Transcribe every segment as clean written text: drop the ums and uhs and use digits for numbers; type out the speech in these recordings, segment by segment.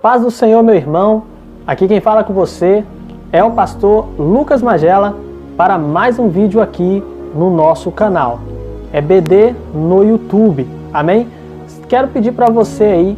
Paz do Senhor, meu irmão. Aqui quem fala com você é o pastor Lucas Magela para mais um vídeo aqui no nosso canal. É BD no YouTube, amém? Quero pedir para você aí,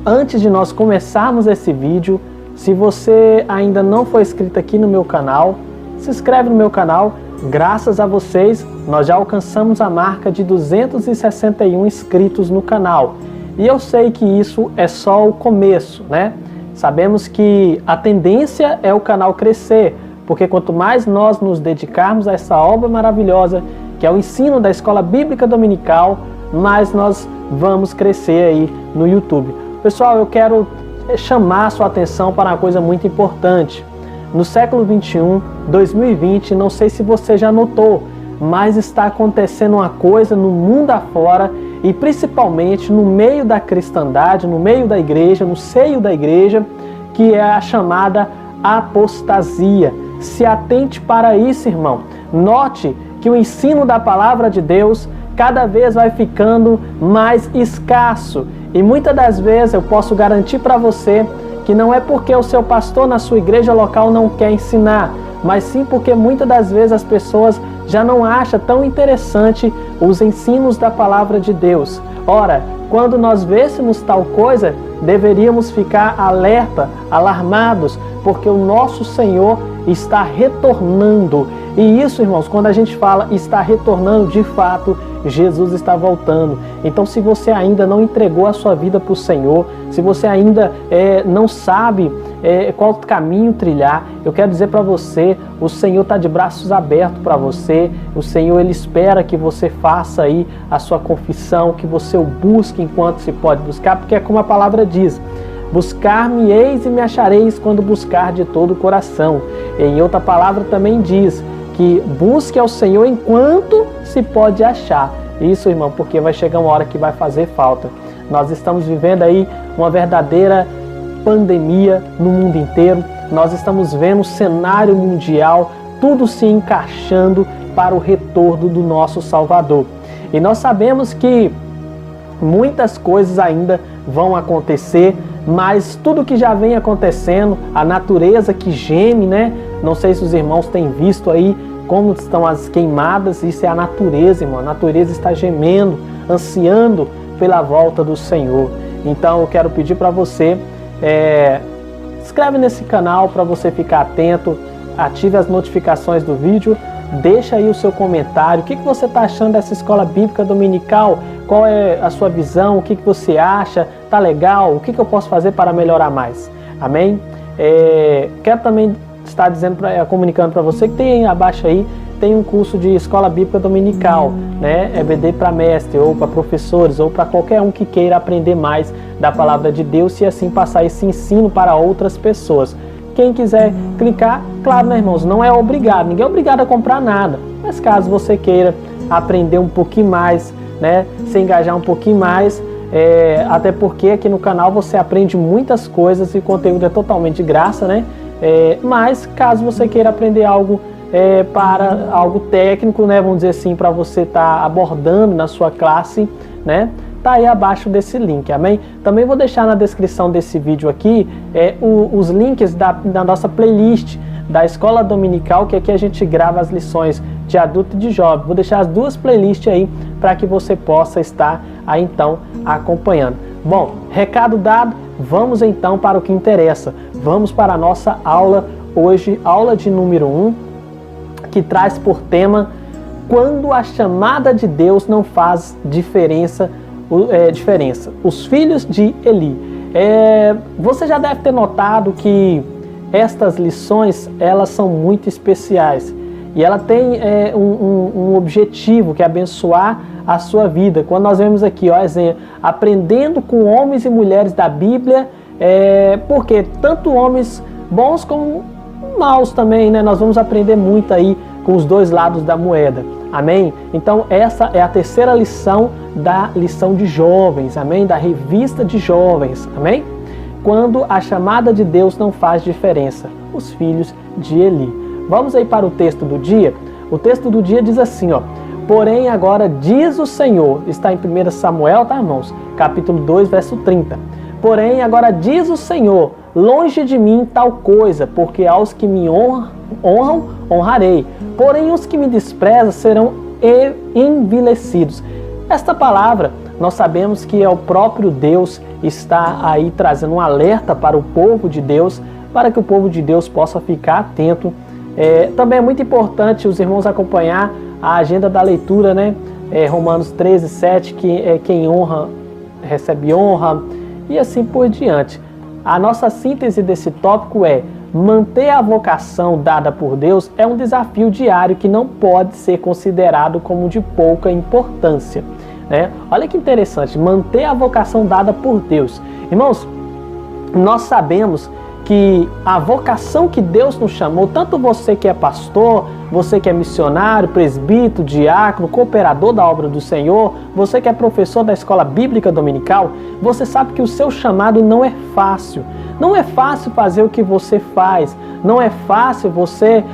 antes de nós começarmos esse vídeo, se você ainda não foi inscrito aqui no meu canal, se inscreve no meu canal. Graças a vocês, nós já alcançamos a marca de 261 inscritos no canal. E eu sei que isso é só o começo, né? Sabemos que a tendência é o canal crescer, porque quanto mais nós nos dedicarmos a essa obra maravilhosa, que é o ensino da Escola Bíblica Dominical, mais nós vamos crescer aí no YouTube. Pessoal, eu quero chamar a sua atenção para uma coisa muito importante. No século 21, 2020, não sei se você já notou, mas está acontecendo uma coisa no mundo afora e principalmente no meio da cristandade, no meio da igreja, no seio da igreja, que é a chamada apostasia. Se atente para isso, irmão. Note que o ensino da palavra de Deus cada vez vai ficando mais escasso. E muitas das vezes eu posso garantir para você que não é porque o seu pastor na sua igreja local não quer ensinar, mas sim porque muitas das vezes as pessoas já não acham tão interessante os ensinos da palavra de Deus. Ora, quando nós vêssemos tal coisa, deveríamos ficar alerta, alarmados, porque o nosso Senhor está retornando. E isso, irmãos, quando a gente fala está retornando, de fato, Jesus está voltando. Então, se você ainda não entregou a sua vida para o Senhor, se você ainda não sabe qual caminho trilhar, eu quero dizer para você, o Senhor está de braços abertos para você. O Senhor, Ele espera que você faça aí a sua confissão, que você o busque enquanto se pode buscar, porque é como a palavra diz: buscar-me-eis e me achareis quando buscar de todo o coração. Em outra palavra também diz que busque ao Senhor enquanto se pode achar. Isso, irmão, porque vai chegar uma hora que vai fazer falta. Nós estamos vivendo aí uma verdadeira pandemia no mundo inteiro. Nós estamos vendo o cenário mundial, tudo se encaixando para o retorno do nosso Salvador. E nós sabemos que muitas coisas ainda vão acontecer, mas tudo que já vem acontecendo, a natureza que geme, né? Não sei se os irmãos têm visto aí como estão as queimadas. Isso é a natureza, irmão. A natureza está gemendo, ansiando pela volta do Senhor. Então eu quero pedir para você, inscreve nesse canal para você ficar atento, ative as notificações do vídeo, deixa aí o seu comentário. O que você está achando dessa escola bíblica dominical? Qual é a sua visão? O que você acha? Tá legal? O que eu posso fazer para melhorar mais? Amém? Quero também estar comunicando para você que tem abaixo aí, tem um curso de escola bíblica dominical, né? EBD para mestre, ou para professores, ou para qualquer um que queira aprender mais da palavra de Deus e assim passar esse ensino para outras pessoas. Quem quiser clicar, claro, né, irmãos, não é obrigado, ninguém é obrigado a comprar nada, mas caso você queira aprender um pouquinho mais, né, se engajar um pouquinho mais, até porque aqui no canal você aprende muitas coisas e o conteúdo é totalmente de graça, né? Mas caso você queira aprender algo para algo técnico, né, vamos dizer assim, para você estar abordando na sua classe, né, tá aí abaixo desse link, amém? Também vou deixar na descrição desse vídeo aqui os links da nossa playlist da Escola Dominical, que aqui a gente grava as lições de adulto e de jovem. Vou deixar as duas playlists aí para que você possa estar aí então acompanhando. Bom, recado dado, vamos então para o que interessa. Vamos para a nossa aula hoje, aula de número 1, que traz por tema: quando a chamada de Deus não faz diferença. Os filhos de Eli. Você já deve ter notado que estas lições, elas são muito especiais e ela tem um objetivo, que é abençoar a sua vida. Quando nós vemos aqui, ó, exemplo, aprendendo com homens e mulheres da Bíblia, porque tanto homens bons como maus também, né? Nós vamos aprender muito aí com os dois lados da moeda. Amém? Então essa é a terceira lição da lição de jovens, amém? Da revista de jovens, amém? Quando a chamada de Deus não faz diferença, os filhos de Eli. Vamos aí para o texto do dia? O texto do dia diz assim, ó: porém agora diz o Senhor, está em 1 Samuel, tá, irmãos? Capítulo 2, verso 30. Porém, agora diz o Senhor, longe de mim tal coisa, porque aos que me honram, honrarei. Porém, os que me desprezam serão envilecidos. Esta palavra, nós sabemos que é o próprio Deus está aí trazendo um alerta para o povo de Deus, para que o povo de Deus possa ficar atento. Também é muito importante os irmãos acompanhar a agenda da leitura, né? Romanos 13, 7, que quem honra recebe honra, e assim por diante. A nossa síntese desse tópico é: manter a vocação dada por Deus é um desafio diário que não pode ser considerado como de pouca importância, né? Olha que interessante, manter a vocação dada por Deus. Irmãos, nós sabemos que a vocação que Deus nos chamou, tanto você que é pastor, você que é missionário, presbítero, diácono, cooperador da obra do Senhor, você que é professor da escola bíblica dominical, você sabe que o seu chamado não é fácil. Não é fácil fazer o que você faz, não é fácil você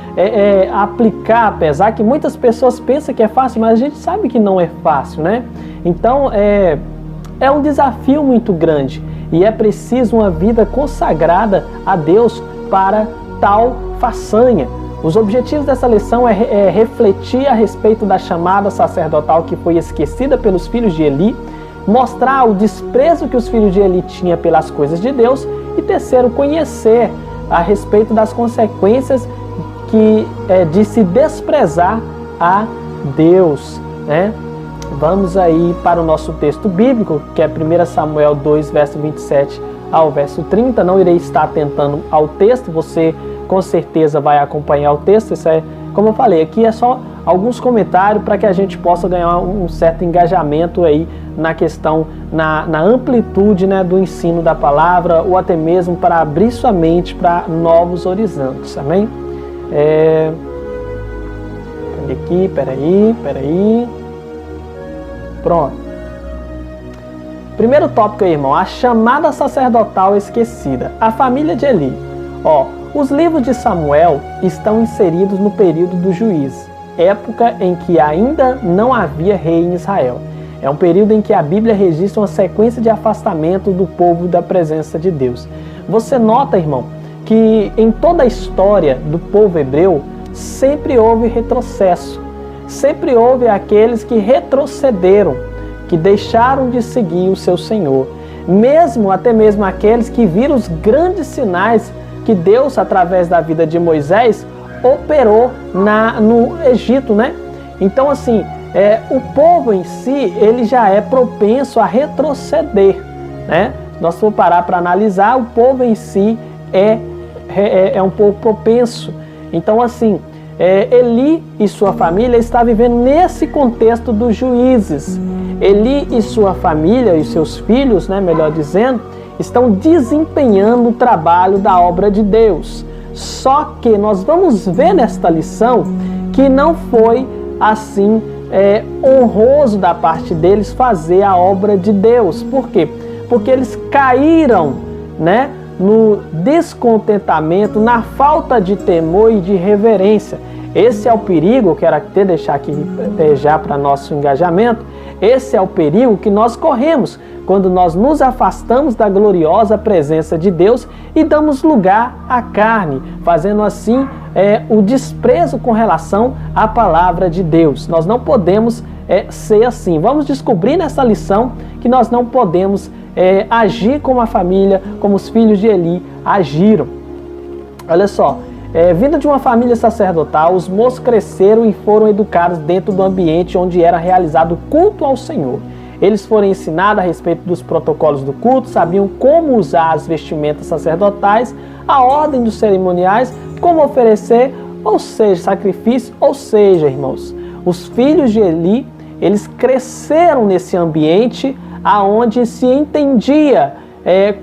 aplicar, apesar que muitas pessoas pensam que é fácil, mas a gente sabe que não é fácil, né? Então, é um desafio muito grande. E é preciso uma vida consagrada a Deus para tal façanha. Os objetivos dessa lição é refletir a respeito da chamada sacerdotal que foi esquecida pelos filhos de Eli, mostrar o desprezo que os filhos de Eli tinham pelas coisas de Deus e, terceiro, conhecer a respeito das consequências de se desprezar a Deus, né? Vamos aí para o nosso texto bíblico, que é 1 Samuel 2, verso 27 ao verso 30. Não irei estar atentando ao texto, você com certeza vai acompanhar o texto. Isso como eu falei, aqui é só alguns comentários para que a gente possa ganhar um certo engajamento aí na questão, na amplitude, né, do ensino da palavra, ou até mesmo para abrir sua mente para novos horizontes, amém? Cadê aqui? Peraí. Pronto. Primeiro tópico aí, irmão, a chamada sacerdotal esquecida, a família de Eli. Os livros de Samuel estão inseridos no período do juízo, época em que ainda não havia rei em Israel. É um período em que a Bíblia registra uma sequência de afastamento do povo da presença de Deus. Você nota, irmão, que em toda a história do povo hebreu sempre houve retrocesso. Sempre houve aqueles que retrocederam, que deixaram de seguir o seu Senhor. Até mesmo aqueles que viram os grandes sinais que Deus, através da vida de Moisés, operou no Egito, né? Então, assim, o povo em si, ele já é propenso a retroceder, né? Nós vamos parar para analisar, o povo em si é um povo propenso. Então, assim, Eli e sua família estão vivendo nesse contexto dos juízes. Eli e sua família, e seus filhos, né, melhor dizendo, estão desempenhando o trabalho da obra de Deus. Só que nós vamos ver nesta lição que não foi assim honroso da parte deles fazer a obra de Deus. Por quê? Porque eles caíram, né, no descontentamento, na falta de temor e de reverência. Esse é o perigo, eu quero até deixar aqui já para nosso engajamento, esse é o perigo que nós corremos quando nós nos afastamos da gloriosa presença de Deus e damos lugar à carne, fazendo assim o desprezo com relação à palavra de Deus. Nós não podemos ser assim. Vamos descobrir nessa lição que nós não podemos agir como a família, como os filhos de Eli agiram. Olha só, vindo de uma família sacerdotal, os moços cresceram e foram educados dentro do ambiente onde era realizado o culto ao Senhor. Eles foram ensinados a respeito dos protocolos do culto, sabiam como usar as vestimentas sacerdotais, a ordem dos cerimoniais, como oferecer, ou seja, sacrifício, ou seja, irmãos, os filhos de Eli, eles cresceram nesse ambiente aonde se entendia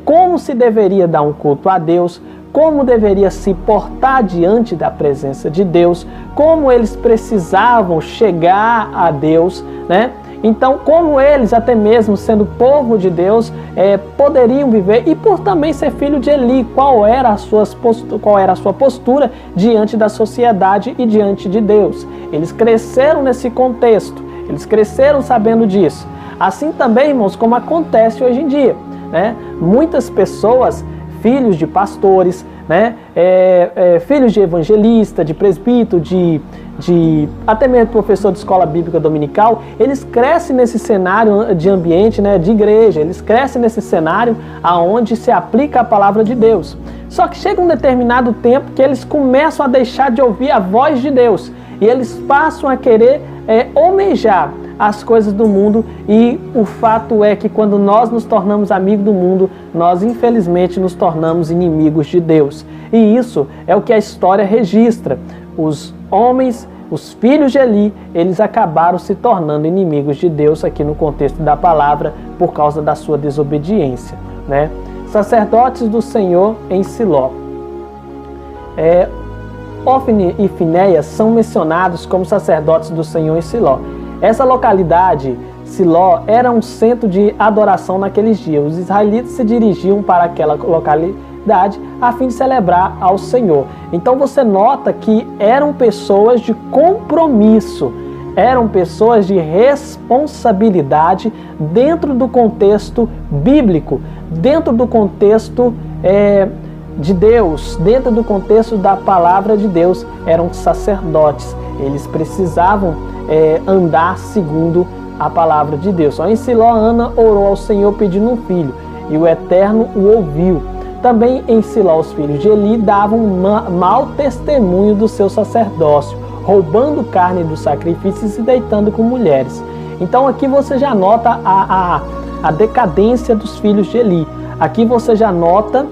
como se deveria dar um culto a Deus, como deveria se portar diante da presença de Deus, como eles precisavam chegar a Deus, né? Então, como eles, até mesmo sendo povo de Deus, poderiam viver, e por também ser filho de Eli, qual era a sua postura diante da sociedade e diante de Deus. Eles cresceram nesse contexto, eles cresceram sabendo disso. Assim também, irmãos, como acontece hoje em dia. né? Muitas pessoas, filhos de pastores, né? Filhos de evangelista, de presbítero, até mesmo professor de escola bíblica dominical, eles crescem nesse cenário de ambiente, né, de igreja, eles crescem nesse cenário aonde se aplica a palavra de Deus. Só que chega um determinado tempo que eles começam a deixar de ouvir a voz de Deus e eles passam a querer almejar as coisas do mundo, e o fato é que quando nós nos tornamos amigos do mundo, nós infelizmente nos tornamos inimigos de Deus. E isso é o que a história registra. Os homens, os filhos de Eli, eles acabaram se tornando inimigos de Deus aqui no contexto da palavra por causa da sua desobediência, né? Sacerdotes do Senhor em Siló. Ofni e Finéias são mencionados como sacerdotes do Senhor em Siló. Essa localidade, Siló, era um centro de adoração naqueles dias. Os israelitas se dirigiam para aquela localidade a fim de celebrar ao Senhor. Então você nota que eram pessoas de compromisso, eram pessoas de responsabilidade dentro do contexto bíblico, dentro do contexto de Deus, dentro do contexto da palavra de Deus. Eram sacerdotes, eles precisavam andar segundo a palavra de Deus. Em Siló, Ana orou ao Senhor pedindo um filho, e o Eterno o ouviu. Também em Siló, os filhos de Eli davam mau testemunho do seu sacerdócio, roubando carne dos sacrifícios e se deitando com mulheres. Então aqui você já nota a decadência dos filhos de Eli. Aqui você já nota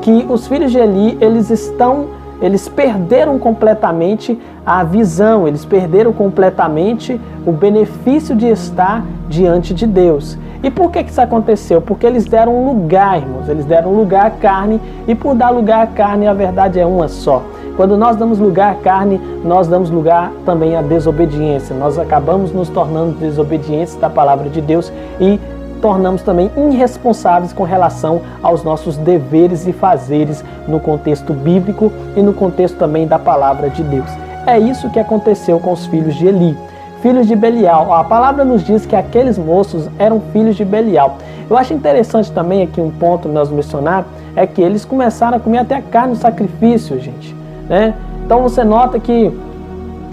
que os filhos de Eli, eles perderam completamente a visão, eles perderam completamente o benefício de estar diante de Deus. E por que isso aconteceu? Porque eles deram lugar, irmãos, eles deram lugar à carne, e por dar lugar à carne, a verdade é uma só. Quando nós damos lugar à carne, nós damos lugar também à desobediência. Nós acabamos nos tornando desobedientes da palavra de Deus e tornamos também irresponsáveis com relação aos nossos deveres e fazeres no contexto bíblico e no contexto também da palavra de Deus. É isso que aconteceu com os filhos de Eli. Filhos de Belial. A palavra nos diz que aqueles moços eram filhos de Belial. Eu acho interessante também aqui um ponto nós mencionar, é que eles começaram a comer até a carne do sacrifício, gente, né? Então você nota que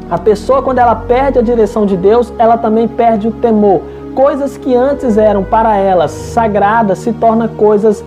a pessoa, quando ela perde a direção de Deus, ela também perde o temor. Coisas que antes eram para elas sagradas se tornam coisas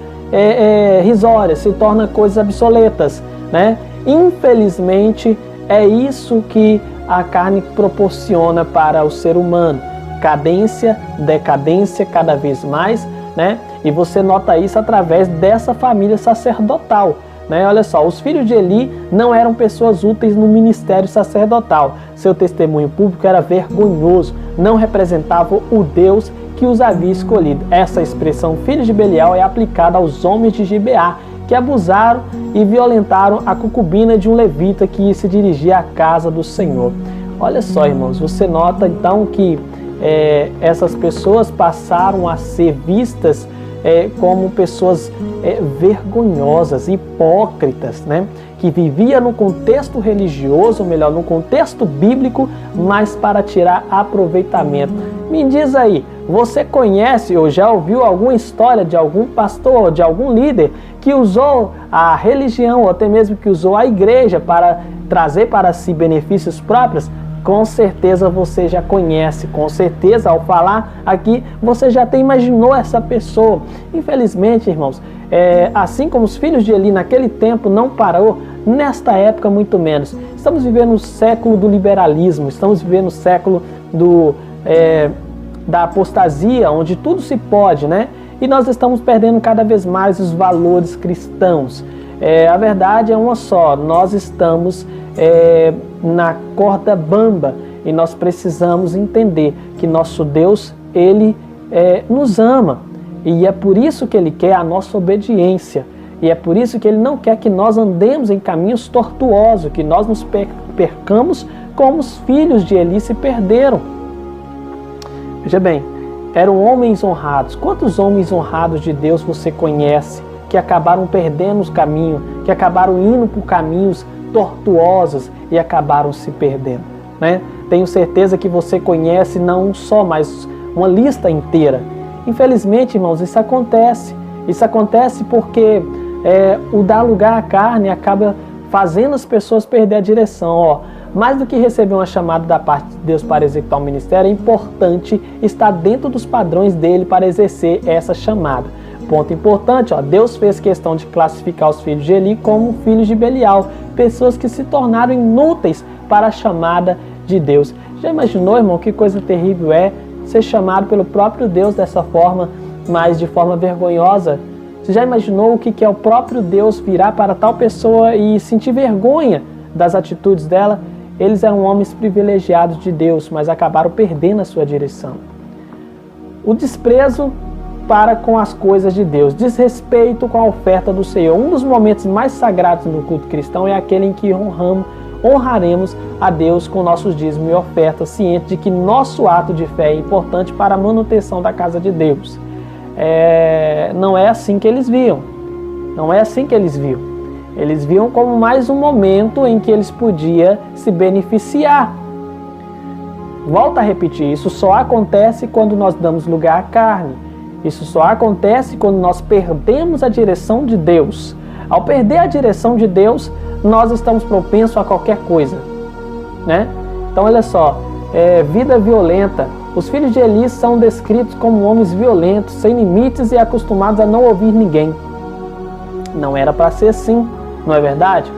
risórias, se tornam coisas obsoletas, né? Infelizmente, é isso que a carne proporciona para o ser humano. Cadência, decadência cada vez mais, né? E você nota isso através dessa família sacerdotal, né? Olha só, os filhos de Eli não eram pessoas úteis no ministério sacerdotal. Seu testemunho público era vergonhoso, não representava o Deus que os havia escolhido. Essa expressão filhos de Belial é aplicada aos homens de Gibeá, que abusaram e violentaram a concubina de um levita que se dirigia à casa do Senhor. Olha só, irmãos, você nota então que essas pessoas passaram a ser vistas como pessoas vergonhosas, hipócritas, né? Que vivia no contexto religioso, ou melhor, no contexto bíblico, mas para tirar aproveitamento. Me diz aí, você conhece ou já ouviu alguma história de algum pastor, de algum líder que usou a religião ou até mesmo que usou a igreja para trazer para si benefícios próprios? Com certeza você já conhece, com certeza ao falar aqui você já até imaginou essa pessoa. Infelizmente, irmãos, assim como os filhos de Eli naquele tempo não parou, nesta época muito menos. Estamos vivendo o século do liberalismo, estamos vivendo o século da apostasia, onde tudo se pode, né? E nós estamos perdendo cada vez mais os valores cristãos. A verdade é uma só, nós estamos na corda bamba e nós precisamos entender que nosso Deus, Ele nos ama e é por isso que Ele quer a nossa obediência e é por isso que Ele não quer que nós andemos em caminhos tortuosos, que nós nos percamos como os filhos de Eli se perderam. Veja bem, eram homens honrados. Quantos homens honrados de Deus você conhece que acabaram perdendo os caminhos, que acabaram indo por caminhos tortuosos e acabaram se perdendo, né? Tenho certeza que você conhece não só, mas uma lista inteira. Infelizmente, irmãos, isso acontece. Isso acontece porque o dar lugar à carne acaba fazendo as pessoas perder a direção. Mais do que receber uma chamada da parte de Deus para executar um ministério, é importante estar dentro dos padrões dele para exercer essa chamada. Ponto importante, Deus fez questão de classificar os filhos de Eli como filhos de Belial, pessoas que se tornaram inúteis para a chamada de Deus. Já imaginou, irmão, que coisa terrível é ser chamado pelo próprio Deus dessa forma, mas de forma vergonhosa? Você já imaginou o que é o próprio Deus virar para tal pessoa e sentir vergonha das atitudes dela? Eles eram homens privilegiados de Deus, mas acabaram perdendo a sua direção. O desprezo para com as coisas de Deus, desrespeito com a oferta do Senhor. Um dos momentos mais sagrados no culto cristão é aquele em que honraremos a Deus com nossos dízimos e ofertas, ciente de que nosso ato de fé é importante para a manutenção da casa de Deus. Não é assim que eles viam. Não é assim que eles viam. Eles viam como mais um momento em que eles podiam se beneficiar. Volto a repetir, isso só acontece quando nós damos lugar à carne. Isso só acontece quando nós perdemos a direção de Deus. Ao perder a direção de Deus, nós estamos propensos a qualquer coisa, né? Então, olha só, vida violenta. Os filhos de Eli são descritos como homens violentos, sem limites e acostumados a não ouvir ninguém. Não era para ser assim, não é verdade?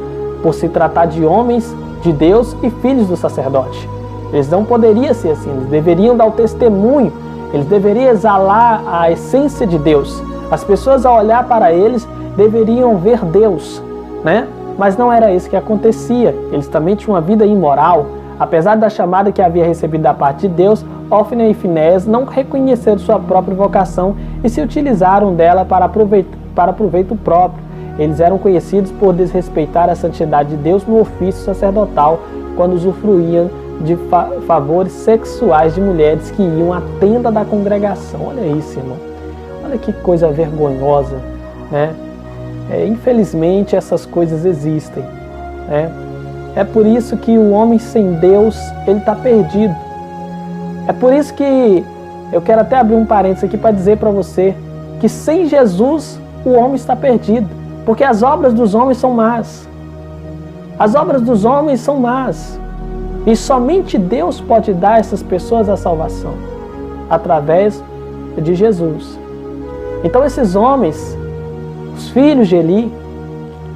Por se tratar de homens de Deus e filhos do sacerdote. Eles não poderiam ser assim, eles deveriam dar o testemunho, eles deveriam exalar a essência de Deus. As pessoas, ao olhar para eles, deveriam ver Deus, né? Mas não era isso que acontecia. Eles também tinham uma vida imoral. Apesar da chamada que havia recebido da parte de Deus, Hófni e Finéias não reconheceram sua própria vocação e se utilizaram dela para proveito próprio. Eles eram conhecidos por desrespeitar a santidade de Deus no ofício sacerdotal, quando usufruíam de favores sexuais de mulheres que iam à tenda da congregação. Olha isso, irmão. Olha que coisa vergonhosa, né? Infelizmente, essas coisas existem, né? É por isso que o homem sem Deus, ele está perdido. É por isso que eu quero até abrir um parênteses aqui para dizer para você que sem Jesus o homem está perdido. Porque as obras dos homens são más. As obras dos homens são más. E somente Deus pode dar a essas pessoas a salvação, através de Jesus. Então esses homens, os filhos de Eli,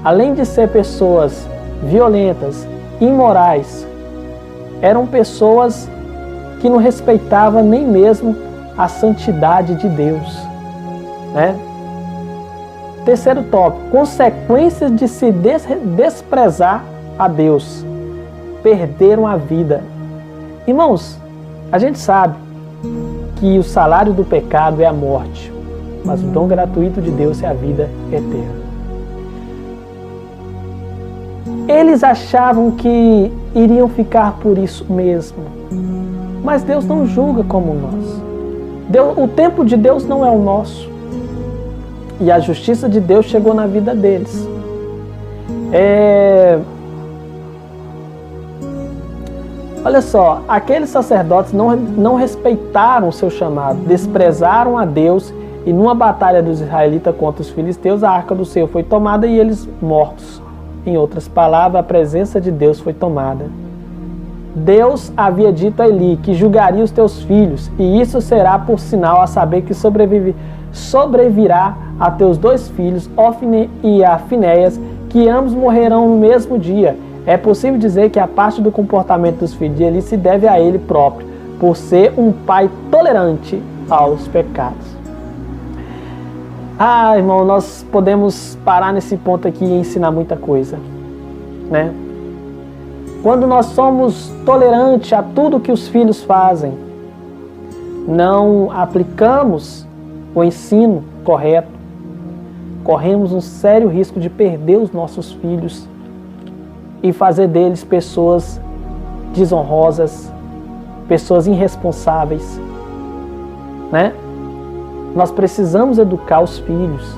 além de ser pessoas violentas, imorais, eram pessoas que não respeitavam nem mesmo a santidade de Deus, né? Terceiro tópico, consequências de se desprezar a Deus. Perderam a vida. Irmãos, a gente sabe que o salário do pecado é a morte, mas o dom gratuito de Deus é a vida eterna. Eles achavam que iriam ficar por isso mesmo, mas Deus não julga como nós. O tempo de Deus não é o nosso. E a justiça de Deus chegou na vida deles. Olha só, aqueles sacerdotes não respeitaram o seu chamado, desprezaram a Deus, e numa batalha dos israelitas contra os filisteus, a arca do Senhor foi tomada e eles mortos. Em outras palavras, a presença de Deus foi tomada. Deus havia dito a Eli que julgaria os teus filhos, e isso será por sinal a saber que sobrevirá a teus 2 filhos, Hófni e a Finéias, que ambos morrerão no mesmo dia. É possível dizer que a parte do comportamento dos filhos de Eli se deve a ele próprio, por ser um pai tolerante aos pecados. Irmão, nós podemos parar nesse ponto aqui e ensinar muita coisa, né? Quando nós somos tolerantes a tudo que os filhos fazem, não aplicamos o ensino correto, corremos um sério risco de perder os nossos filhos e fazer deles pessoas desonrosas, pessoas irresponsáveis, né? Nós precisamos educar os filhos.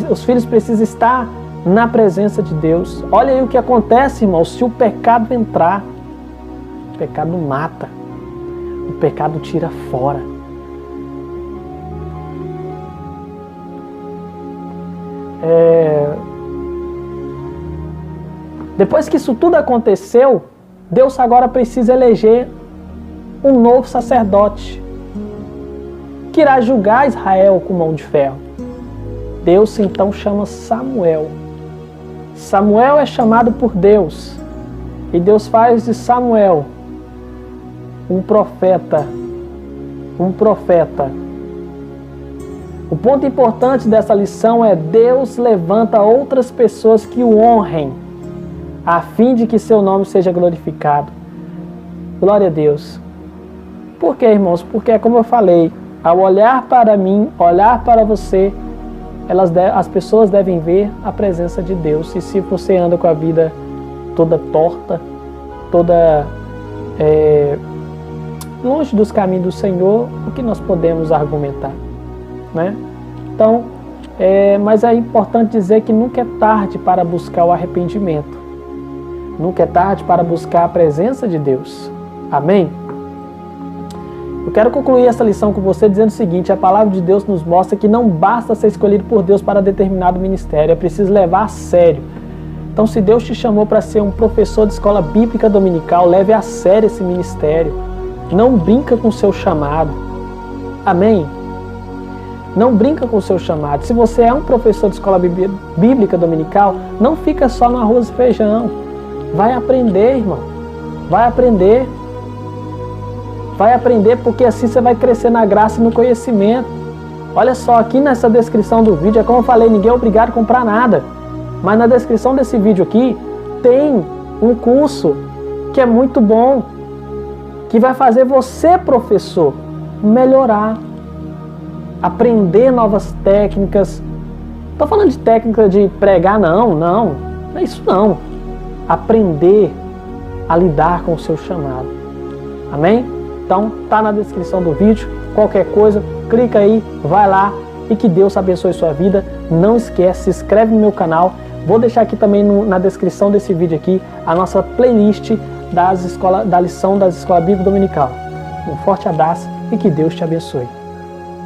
Os filhos precisam estar na presença de Deus. Olha aí o que acontece, irmão, se o pecado entrar. O pecado mata. O pecado tira fora. Depois que isso tudo aconteceu, Deus agora precisa eleger um novo sacerdote que irá julgar Israel com mão de ferro. Deus então chama Samuel. Samuel é chamado por Deus e Deus faz de Samuel um profeta. O ponto importante dessa lição é: Deus levanta outras pessoas que o honrem, a fim de que seu nome seja glorificado. Glória a Deus. Por quê, irmãos? Porque, como eu falei, ao olhar para mim, olhar para você, as pessoas devem ver a presença de Deus. E se você anda com a vida toda torta, toda longe dos caminhos do Senhor, o que nós podemos argumentar, né? Então, mas é importante dizer que nunca é tarde para buscar o arrependimento. Nunca é tarde para buscar a presença de Deus. Amém? Eu quero concluir essa lição com você dizendo o seguinte: a palavra de Deus nos mostra que não basta ser escolhido por Deus para determinado ministério, é preciso levar a sério. Então, se Deus te chamou para ser um professor de escola bíblica dominical, leve a sério esse ministério. Não brinca com o seu chamado. Amém? Não brinca com o seu chamado. Se você é um professor de escola bíblica dominical, não fica só no arroz e feijão. Vai aprender, irmão. Vai aprender. Vai aprender, porque assim você vai crescer na graça e no conhecimento. Olha só, aqui nessa descrição do vídeo, é como eu falei, ninguém é obrigado a comprar nada. Mas na descrição desse vídeo aqui, tem um curso que é muito bom, que vai fazer você, professor, melhorar, aprender novas técnicas. Não estou falando de técnica de pregar, não é isso não. Aprender a lidar com o seu chamado. Amém? Então, tá na descrição do vídeo. Qualquer coisa, clica aí, vai lá e que Deus abençoe sua vida. Não esquece, se inscreve no meu canal. Vou deixar aqui também na descrição desse vídeo aqui a nossa playlist da lição das escolas bíblicas dominical. Um forte abraço e que Deus te abençoe.